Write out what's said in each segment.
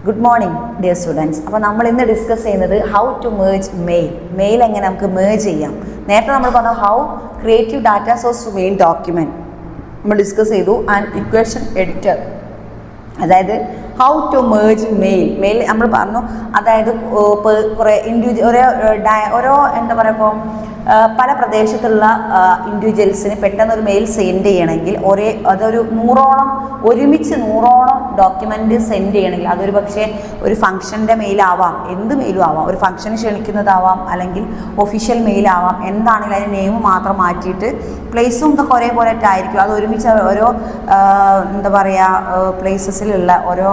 Good morning, dear students. അപ്പോൾ നമ്മൾ ഇന്ന് ഡിസ്കസ് ചെയ്യുന്നത് ഹൗ ടു മേർജ് മെയിൽ എങ്ങനെ നമുക്ക് മേർജ് ചെയ്യാം. നേരത്തെ നമ്മൾ പറഞ്ഞു how creative data source to mail document നമ്മൾ ഡിസ്കസ് ചെയ്തു. ആൻഡ് ഇക്വേഷൻ എഡിറ്റർ, അതായത് ഹൗ ടു മേർജ് മെയിൽ നമ്മൾ പറഞ്ഞു. അതായത് കുറേ ഓരോ എന്താ പറയുക, പല പ്രദേശത്തുള്ള ഇൻഡിവിജ്വൽസിന് പെട്ടെന്നൊരു മെയിൽ സെൻഡ് ചെയ്യണമെങ്കിൽ അതൊരു ഒരുമിച്ച് നൂറോളം ഡോക്യുമെൻ്റ് സെൻഡ് ചെയ്യണമെങ്കിൽ അതൊരു പക്ഷേ ഒരു ഫംഗ്ഷൻ്റെ മെയിലാവാം, എന്ത് മെയിലും ആവാം. ഒരു ഫംഗ്ഷന് ക്ഷണിക്കുന്നതാവാം, അല്ലെങ്കിൽ ഒഫീഷ്യൽ മെയിലാവാം. എന്താണെങ്കിലും അതിന് നെയിം മാത്രം മാറ്റിയിട്ട് പ്ലേസും ഇതൊക്കെ ഒരേപോലെ ആയിരിക്കും. അത് ഒരുമിച്ച് ഓരോ എന്താ പറയുക പ്ലേസസിലുള്ള ഓരോ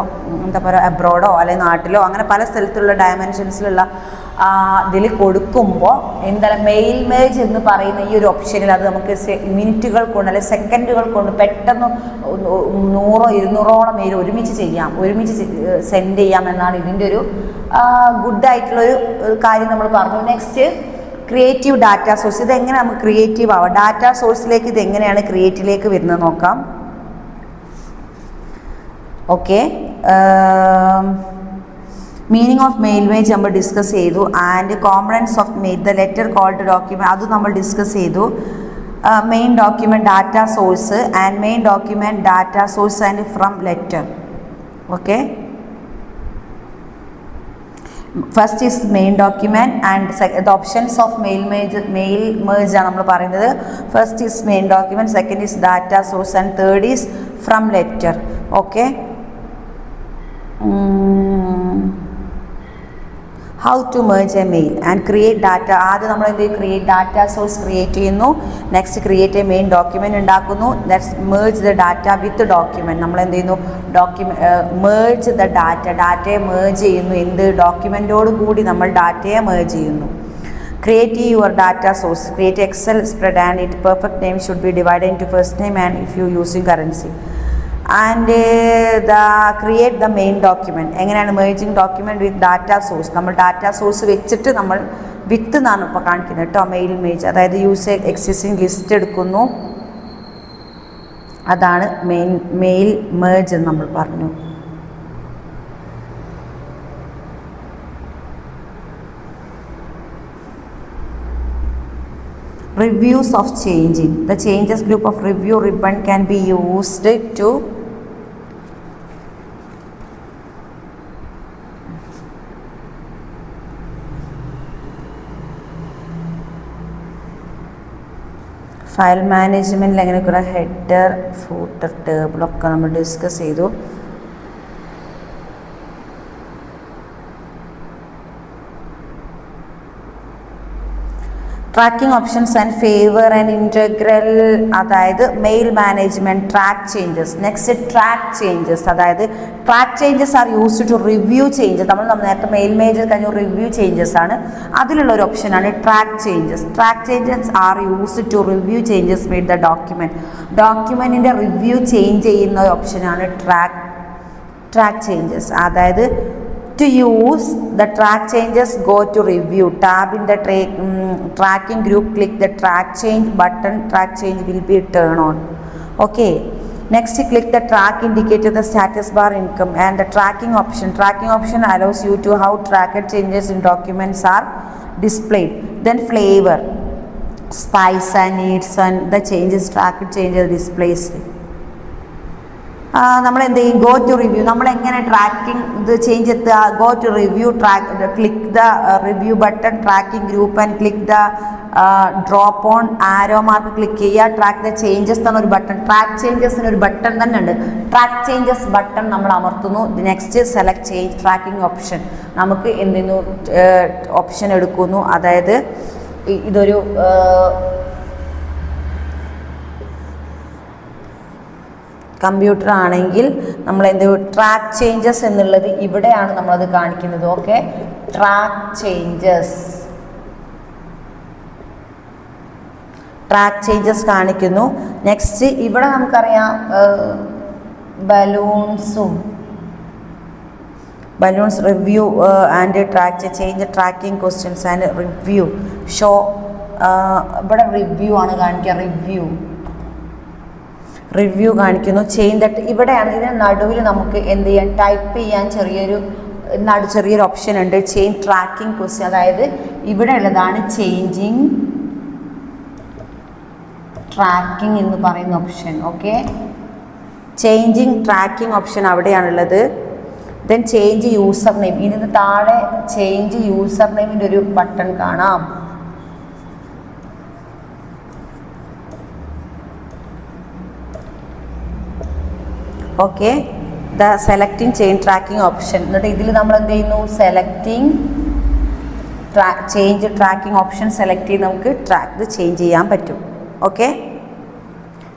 എന്താ പറയുക അബ്രോഡോ അല്ലെങ്കിൽ നാട്ടിലോ അങ്ങനെ പല സ്ഥലത്തുള്ള ഡയമെൻഷൻസിലുള്ള ഇതിൽ കൊടുക്കുമ്പോൾ എന്താണ് മെയിൽ മേജ് എന്ന് പറയുന്ന ഈ ഒരു ഓപ്ഷനിൽ അത് നമുക്ക് മിനിറ്റുകൾ കൊണ്ട് അല്ലെങ്കിൽ സെക്കൻഡുകൾ കൊണ്ട് പെട്ടെന്ന് 100-200ഓളം മെയിൽ ഒരുമിച്ച് സെൻഡ് ചെയ്യാം എന്നാണ് ഇതിൻ്റെ ഒരു ഗുഡായിട്ടുള്ളൊരു കാര്യം നമ്മൾ പറഞ്ഞു. Next creative data source. ഇതെങ്ങനെ നമുക്ക് ക്രിയേറ്റീവ് ആവാം, ഡാറ്റ സോഴ്സിലേക്ക് ഇതെങ്ങനെയാണ് ക്രിയേറ്റിലേക്ക് വരുന്നത് നോക്കാം. Okay, meaning of mail merge നമ്മൾ ഡിസ്കസ് ചെയ്തു. And components of mail, the letter called document, അത് നമ്മൾ ഡിസ്കസ് ചെയ്തു. Main document data source and main document data source and from letter. Okay, first is main document and the options of mail merge ആണ് നമ്മൾ പറയുന്നത്. First is main document, second is data source and third is from letter. Okay, how to merge a mail and create data. ആദ്യം നമ്മൾ എന്ത് ചെയ്യും, create data source create ചെയ്യുന്നു. Next create a main document ഉണ്ടാക്കുന്നു. Next merge the data with document. നമ്മൾ എന്ത് ചെയ്യുന്നു, merge the ഡാറ്റയെ മേർജ് ചെയ്യുന്നു. എന്ത് ഡോക്യുമെൻറ്റോട് കൂടി നമ്മൾ ഡാറ്റയെ മേർജ് ചെയ്യുന്നു. Create your data source. Create Excel spread and its perfect name should be divided into first name and if you using currency. And create the main document. എങ്ങനെയാണ് merging document with data source? നമ്മൾ data source വെച്ചിട്ട് നമ്മൾ വിത്ത് എന്നാണ് ഇപ്പോൾ കാണിക്കുന്നത് കേട്ടോ. Mail മേജ്, അതായത് use existing list എടുക്കുന്നു, അതാണ് മെയിൽ മേജ് എന്ന് നമ്മൾ പറഞ്ഞു. Reviews of changing. The changes group of review ribbon can be used to file മാനേജ്മെൻറ്റിൽ എങ്ങനെയൊക്കെ ഹെഡർ ഫൂട്ടർ ടേബിളൊക്കെ നമ്മൾ ഡിസ്കസ് ചെയ്തു. Tracking options and favour and integral, അതായത് mail management track changes. Next track changes, അതായത് track changes are used to review changes. നമ്മൾ നേരത്തെ mail major കഴിഞ്ഞ റിവ്യൂ ചേഞ്ചസ് ആണ്, അതിലുള്ള ഒരു ഓപ്ഷനാണ് track changes. Track changes are used to review changes with the ഡോക്യുമെൻറ്റിൻ്റെ റിവ്യൂ ചേഞ്ച് ചെയ്യുന്ന ഓപ്ഷനാണ് ട്രാക്ക് ചേഞ്ചസ്. അതായത് to use the track changes, go to review tab in the tracking group, click the track change button. Track change will be turned on. Okay, next click the track indicator, the status bar income and the tracking option allows you to how tracked changes in documents are displayed. Then flavor, spice and needs and the changes tracked changes displays. നമ്മൾ എന്ത് ചെയ്യും, go to review. നമ്മളെങ്ങനെ tracking ഇത് change എത്തുക, go to review, click the review button, tracking group and click the drop on arrow mark click ചെയ്യുക. Track the changes എന്ന ഒരു button, track ചേഞ്ചസിന് ഒരു ബട്ടൺ തന്നെ ഉണ്ട്. ട്രാക്ക് ചേഞ്ചസ് ബട്ടൺ നമ്മൾ അമർത്തുന്നു. Next select change tracking option. നമുക്ക് എന്തെന്നു ഓപ്ഷൻ എടുക്കുന്നു, അതായത് ഇതൊരു കമ്പ്യൂട്ടർ ആണെങ്കിൽ നമ്മൾ എന്ത് ട്രാക്ക് ചേഞ്ചസ് എന്നുള്ളത് ഇവിടെയാണ് നമ്മളത് കാണിക്കുന്നത്. ഓക്കെ, ട്രാക്ക് ചേഞ്ചസ് കാണിക്കുന്നു. നെക്സ്റ്റ് ഇവിടെ നമുക്കറിയാം balloons review and track change tracking questions and review show. ഇവിടെ റിവ്യൂ ആണ് കാണിക്കുക. റിവ്യൂ കാണിക്കുന്നു. ദാറ്റ് ഇവിടെയാണ് ഇതിന് നടുവിൽ നമുക്ക് എന്ത് ചെയ്യാൻ, ടൈപ്പ് ചെയ്യാൻ ചെറിയൊരു ഓപ്ഷൻ ഉണ്ട്. ചെയിൻ ട്രാക്കിംഗ് ക്വസ്റ്റ്യൻ, അതായത് ഇവിടെ ഉള്ളതാണ് ചേഞ്ചിങ് ട്രാക്കിംഗ് എന്ന് പറയുന്ന option. Okay, changing tracking option അവിടെയാണുള്ളത്. ദെൻ ചേഞ്ച് യൂസർ നെയിം, ഇതിന് താഴെ ചേഞ്ച് യൂസർ നെയിമിൻ്റെ ഒരു ബട്ടൺ കാണാം. Okay, the selecting change tracking option. എന്നിട്ട് ഇതിൽ നമ്മൾ എന്ത് ചെയ്യുന്നു, selecting change tracking option select ചെയ്ത് നമുക്ക് ഇത് ചേഞ്ച് ചെയ്യാൻ പറ്റും. ഓക്കെ,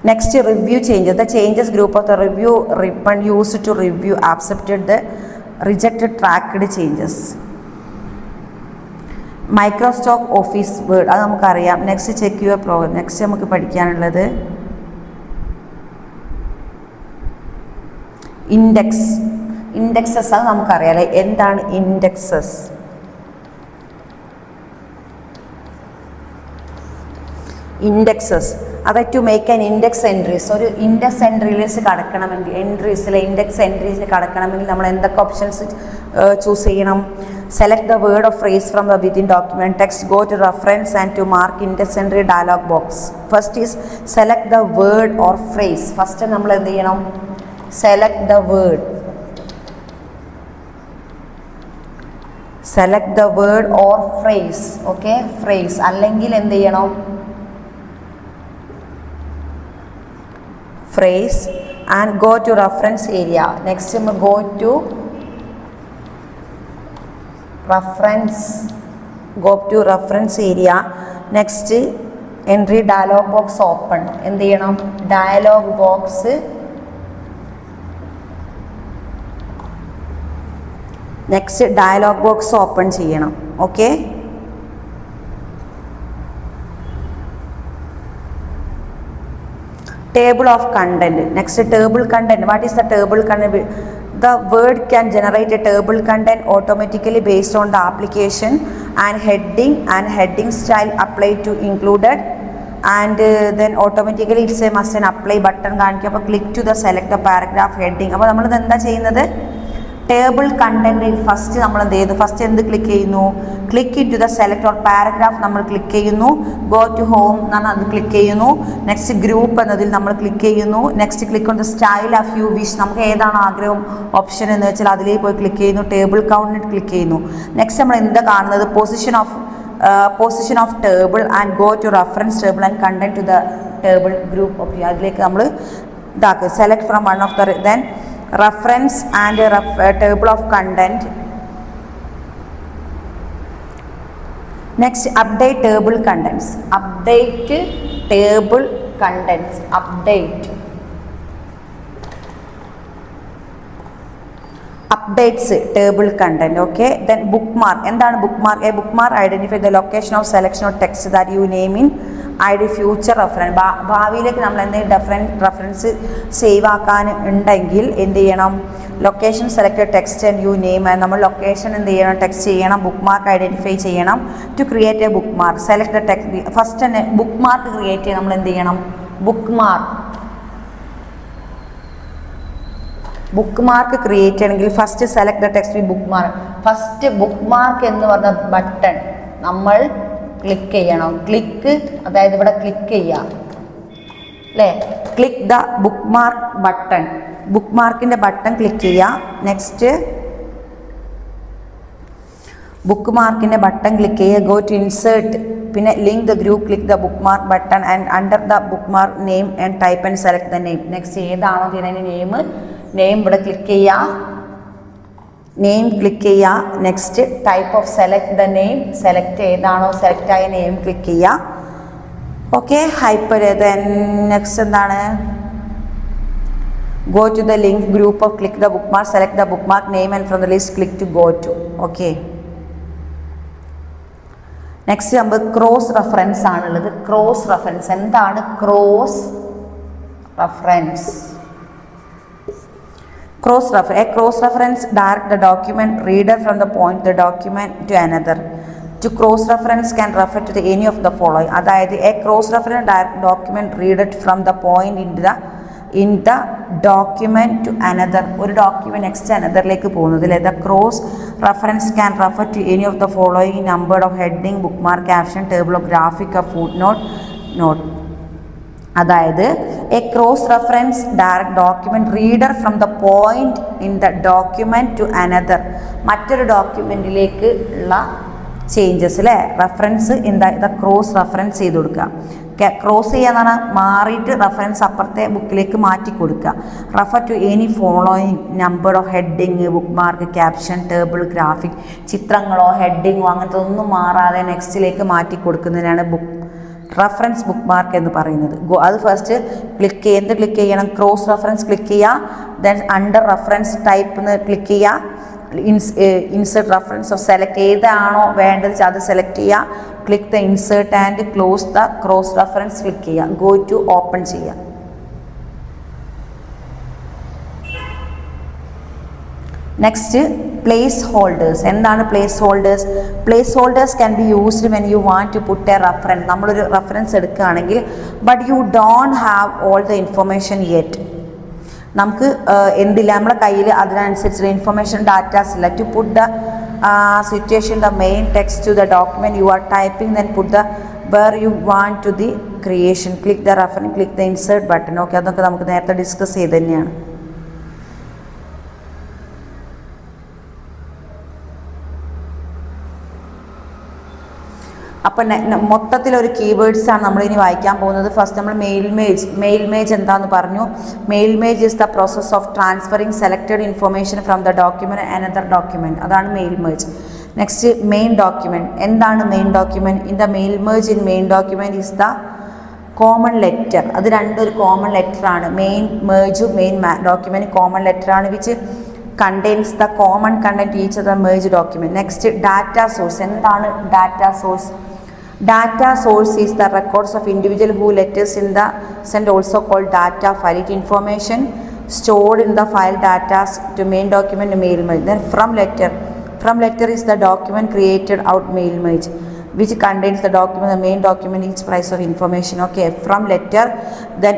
next review changes. The changes group of the review ribbon used to review accepted the rejected tracked changes. Microsoft Office Word, അത് നമുക്കറിയാം. Next check your program. Next നമുക്ക് പഠിക്കാനുള്ളത് ഇൻഡെക്സസ്. അത് നമുക്കറിയാം അല്ലേ, എന്താണ് ഇൻഡെക്സസ്? അതായത് to make an index entries. ഒരു ഇൻഡെക്സ് എൻട്രിയിലേക്ക് കടക്കണമെങ്കിൽ, ഇൻഡെക്സ് എൻട്രീസിൽ കടക്കണമെങ്കിൽ നമ്മൾ എന്തൊക്കെ ഓപ്ഷൻസ് ചൂസ് ചെയ്യണം? Select the word of phrase from the within document text, go to reference and to mark index entry dialog box. First is select the word or phrase. First നമ്മൾ എന്ത് ചെയ്യണം? Select the word or phrase. Okay, phrase അല്ലെങ്കിൽ എന്ത് ചെയ്യണം? phrase and go to reference area. Next go to reference area. Next entry dialog box open. എന്ത് ചെയ്യണം? dialog box open ചെയ്യണം. Okay, table of content. Next, table content. What is the table content? The word can generate a table content automatically based on the application and heading style applied to included, and then automatically it's a must and apply button കാണിക്കും. അപ്പോൾ click to the select the paragraph heading. അപ്പോൾ നമ്മൾ എന്താ ചെയ്യുന്നത്? Table കണ്ടന്റിൽ first നമ്മൾ എന്ത് ചെയ്യുന്നു? First എന്ത് ക്ലിക്ക് ചെയ്യുന്നു? Click into the select or paragraph നമ്മൾ ക്ലിക്ക് ചെയ്യുന്നു. ഗോ ടു ഹോം എന്നാണ് അത് ക്ലിക്ക് ചെയ്യുന്നു. നെക്സ്റ്റ് ഗ്രൂപ്പ് എന്നതിൽ നമ്മൾ ക്ലിക്ക് ചെയ്യുന്നു. Next click on the style of you wish. നമുക്ക് ഏതാണ് ആഗ്രഹം ഓപ്ഷൻ എന്ന് വെച്ചാൽ അതിലേക്ക് പോയി ക്ലിക്ക് ചെയ്യുന്നു. ടേബിൾ കൗണ്ടിൽ ക്ലിക്ക് ചെയ്യുന്നു. നെക്സ്റ്റ് നമ്മൾ എന്താ കാണുന്നത്? Position of table and go to reference table and content to the table group. Okay, അതിലേക്ക് നമ്മൾ ഇതാക്കുക. Select from one of the then reference and table of content. Next, update table contents. Updates table content. Okay, then bookmark. എന്താണ് bookmark? A bookmark identify the location of selection of text that you name in ID future reference. ഭാവിയിലേക്ക് നമ്മൾ എന്തെങ്കിലും reference save ആക്കാൻ ഉണ്ടെങ്കിൽ എന്ത് ചെയ്യണം? Location select text and you name. നമ്മൾ location എന്ത് ചെയ്യണം? ടെക്സ്റ്റ് ചെയ്യണം. ബുക്ക്മാർക്ക് ഐഡൻറ്റിഫൈ ചെയ്യണം. To create a bookmark select the text. First തന്നെ ബുക്ക്മാർക്ക് ക്രിയേറ്റ് ചെയ്യാൻ നമ്മൾ എന്ത് ചെയ്യണം? ബുക്ക്മാർക്ക് ക്രിയേറ്റ് ചെയ്യണമെങ്കിൽ first select the text with bookmark. First bookmark എന്ന് പറഞ്ഞ ബട്ടൺ നമ്മൾ ക്ലിക്ക് ചെയ്യണം. അതായത് ഇവിടെ ക്ലിക്ക് ചെയ്യുക അല്ലേ? Click the bookmark button. ബുക്ക്മാർക്കിൻ്റെ ബട്ടൺ ക്ലിക്ക് ചെയ്യുക. നെക്സ്റ്റ് ബുക്ക്മാർക്കിൻ്റെ ബട്ടൺ ക്ലിക്ക് ചെയ്യുക. ഗോ ടു ഇൻസേർട്ട്, പിന്നെ link the group, click the bookmark button and under the bookmark name and type and select the name. Next ഏതാണോ ഇതിൻ്റെ name ഇവിടെ click ചെയ്യുക. Next type of select the name. Select ഏതാണോ select ആയ name click ചെയ്യുക. Okay, hyper. Then next എന്താണ്? Go to the link group of click the bookmark, select the bookmark name and from the list click to go to. Okay, next നമ്മൾ cross reference ആണുള്ളത്. Cross reference എന്താണ്? Cross reference. A cross reference direct the document reader from the point the document to another. To cross reference can refer to any of the following. അതായത് a cross reference direct document reader from the point into the in the document to another, ഒരു document next അനദറിലേക്ക് പോകുന്നതിൽ the cross reference can refer to any of the following number of heading, bookmark, caption, table of graphic, of footnote. അതായത് a cross reference direct document reader from the point in the document to another, മറ്റൊരു ഡോക്യുമെൻറ്റിലേക്ക് ഉള്ള changes അല്ലേ, reference എന്താ cross reference ചെയ്ത് കൊടുക്കുക. Cross ചെയ്യാന്ന് പറഞ്ഞാൽ മാറിയിട്ട് റെഫറൻസ് അപ്പുറത്തെ ബുക്കിലേക്ക് മാറ്റി കൊടുക്കുക. Refer to any following number of heading, bookmark, caption, table, graphic, ചിത്രങ്ങളോ ഹെഡിങ്ങോ അങ്ങനത്തെ ഒന്നും മാറാതെ നെക്സ്റ്റിലേക്ക് മാറ്റി കൊടുക്കുന്നതിനാണ് റെഫറൻസ് ബുക്ക് മാർക്ക് എന്ന് പറയുന്നത്. അത് ഫസ്റ്റ് ക്ലിക്ക് ചെയ്യണം, ക്രോസ് റെഫറൻസ് ക്ലിക്ക് ചെയ്യുക, ദെൻ അണ്ടർ റെഫറൻസ് ടൈപ്പ് എന്ന് ക്ലിക്ക് ചെയ്യുക, ഇൻസേർട്ട് റെഫറൻസ് ഓഫ് സെലക്ട് ഏതാണോ വേണ്ടത് അത് സെലക്ട് ചെയ്യുക, click the insert and close the cross reference click ചെയ്യുക, ഗോ ടു ഓപ്പൺ ചെയ്യുക. Next placeholders. എന്താണ് placeholders? Placeholders can be used when you want to put a reference. നമ്മളൊരു reference എടുക്കുകയാണെങ്കിൽ but you don't have all the information yet, നമുക്ക് എന്തില്ല നമ്മുടെ കയ്യിൽ അതിനനുസരിച്ചുള്ള ഇൻഫർമേഷൻ ഡാറ്റാസ് ഇല്ല. To put the situation the main text to the document you are typing, then put the where you want to the creation, click the reference, click the insert button. Okay, അതൊക്കെ നമുക്ക് നേരത്തെ discuss ചെയ്ത് തന്നെയാണ്. അപ്പം മൊത്തത്തിലൊരു കീവേഡ്സാണ് നമ്മളിനി വായിക്കാൻ പോകുന്നത്. ഫസ്റ്റ് നമ്മൾ മെയിൽ മേജ് എന്താണെന്ന് പറഞ്ഞു. Mail merge is the process of transferring selected information from the document another document, അതാണ് mail merge. Next main document. എന്താണ് main document? In the mail merge in main document is the common letter. അത് രണ്ടൊരു common ലെറ്ററാണ്. Main മേജും main document common ലെറ്ററാണ് which contains the common content each of the merge document. Next data source. എന്താണ് data source? Data source is the records of individual who letters in the send, also called data file. It information stored in the file data to main document mail merge. Then from letter is the document created out mail merge which contains the document, the main document, each price of information. Okay, from letter, then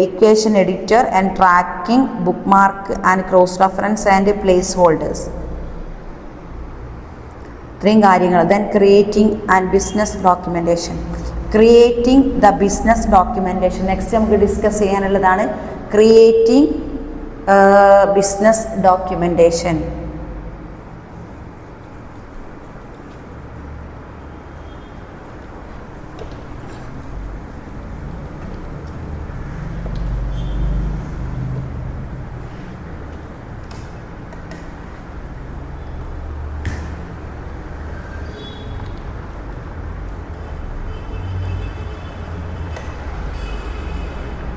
equation editor and tracking, bookmark and cross reference and placeholders. ഇത്രയും കാര്യങ്ങൾ. Then creating and business documentation. Creating the business documentation next നമുക്ക് discuss ചെയ്യാനുള്ളതാണ്. Creating business documentation.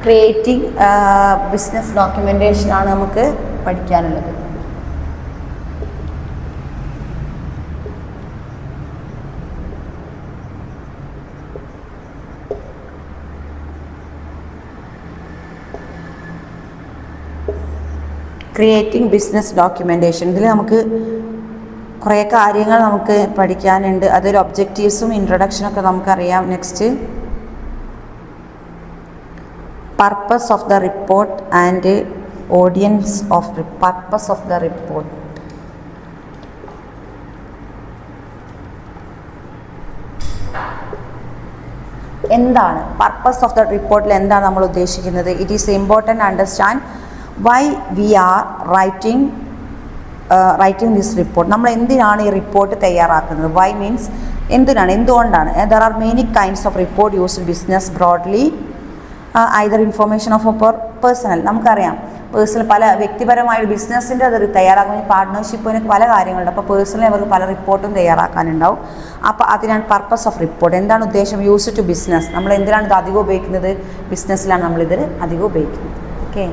Creating business ഡോക്യുമെൻറ്റേഷനാണ് നമുക്ക് പഠിക്കാനുള്ളത്. Creating business documentation ഇതിൽ നമുക്ക് കുറേ കാര്യങ്ങൾ നമുക്ക് പഠിക്കാനുണ്ട്. അതിൽ ഒബ്ജക്റ്റീവ്സും ഇൻട്രൊഡക്ഷനൊക്കെ നമുക്കറിയാം. Next purpose of the report and audience of purpose of the report. എന്താണ് പർപ്പസ് ഓഫ് ദ റിപ്പോർട്ടിൽ എന്താണ് നമ്മൾ ഉദ്ദേശിക്കുന്നത്? It is important understand why we are writing this report. നമ്മൾ എന്തിനാണ് ഈ റിപ്പോർട്ട് തയ്യാറാക്കുന്നത്? വൈ മീൻസ് എന്തുകൊണ്ടാണ്? There are many kinds of report used business broadly either information of personal. നമുക്കറിയാം പേഴ്സണൽ പല വ്യക്തിപരമായ ബിസിനസ്സിൻ്റെ അതൊരു തയ്യാറാക്കുന്ന പാർട്ട്ണർഷിപ്പിനൊക്കെ പല കാര്യങ്ങളുണ്ട്. അപ്പോൾ പേഴ്സണലി അവർക്ക് പല റിപ്പോർട്ടും തയ്യാറാക്കാനുണ്ടാവും. അപ്പോൾ അതിനാണ് പർപ്പസ് ഓഫ് റിപ്പോർട്ട്. എന്താണ് ഉദ്ദേശം? Use to business. നമ്മൾ എന്തിനാണ് ഇത് അധികം ഉപയോഗിക്കുന്നത്? ബിസിനസ്സിലാണ് നമ്മളിത് അധികം ഉപയോഗിക്കുന്നത്. ഓക്കെ.